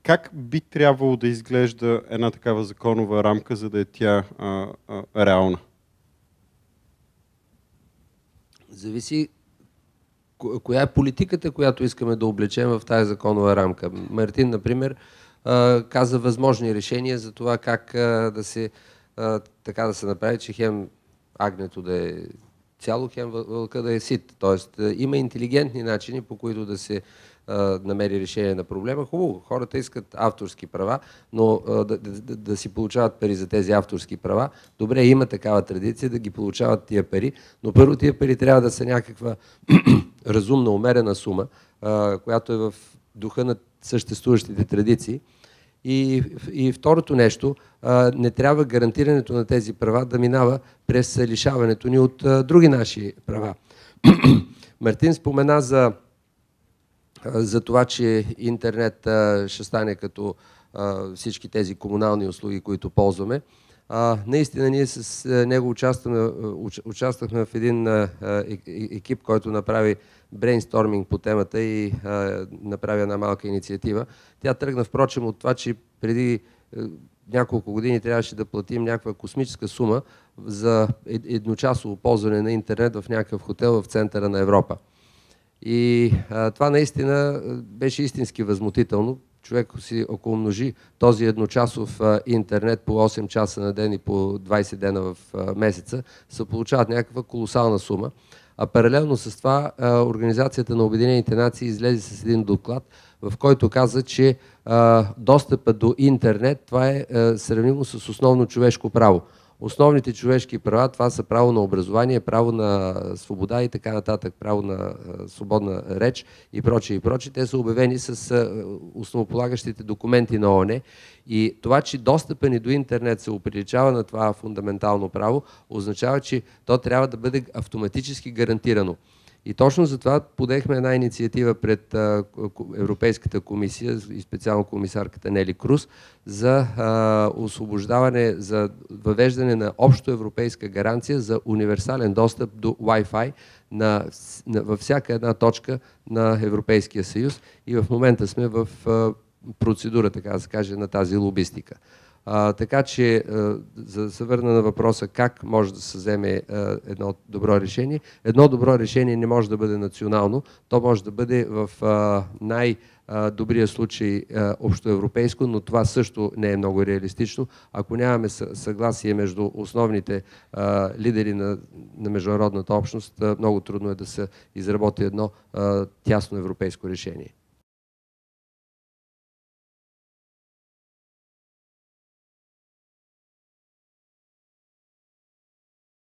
как би трябвало да изглежда една такава законова рамка, за да е тя реална? Зависи коя е политиката, която искаме да облечем в тази законова рамка. Мартин, например, каза възможни решения за това как така да се направи, че хем агнето да е цяло, хем вълка да е сит. Тоест има интелигентни начини, по които да се намери решение на проблема. Хубаво, хората искат авторски права, но да си получават пари за тези авторски права. Добре, има такава традиция да ги получават тия пари, но първо тия пари трябва да са някаква разумна, умерена сума, която е в духа на съществуващите традиции. И второто нещо, не трябва гарантирането на тези права да минава през лишаването ни от други наши права. Мартин спомена за това, че интернет ще стане като всички тези комунални услуги, които ползваме. Наистина ние с него участвахме в един екип, който направи брейнсторминг по темата и направи една малка инициатива. Тя тръгна впрочем от това, че преди няколко години трябваше да платим някаква космическа сума за едночасово ползване на интернет в някакъв хотел в центъра на Европа. И това наистина беше истински възмутително. Човек си около множи този едночасов интернет по 8 часа на ден и по 20 дена в месеца, се получават някаква колосална сума. А паралелно с това Организацията на Обединените нации излезе с един доклад, в който каза, че достъпа до интернет това е сравнимо с основно човешко право. Основните човешки права, това са право на образование, право на свобода и така нататък, право на свободна реч и прочее и прочее. Те са обявени с основополагащите документи на ООН. И това, че достъпът ни до интернет се оприличава на това фундаментално право, означава, че то трябва да бъде автоматически гарантирано. И точно затова подехме една инициатива пред Европейската комисия и специално комисарката Нели Круз за освобождаване, за въвеждане на общоевропейска гаранция за универсален достъп до Wi-Fi във всяка една точка на Европейския съюз. И в момента сме в процедура, така да се каже, на тази лобистика. Така че, за да се върна на въпроса как може да се вземе едно добро решение. Едно добро решение не може да бъде национално, то може да бъде в най-добрия случай общоевропейско, но това също не е много реалистично. Ако нямаме съгласие между основните лидери на международната общност, много трудно е да се изработи едно тясно европейско решение.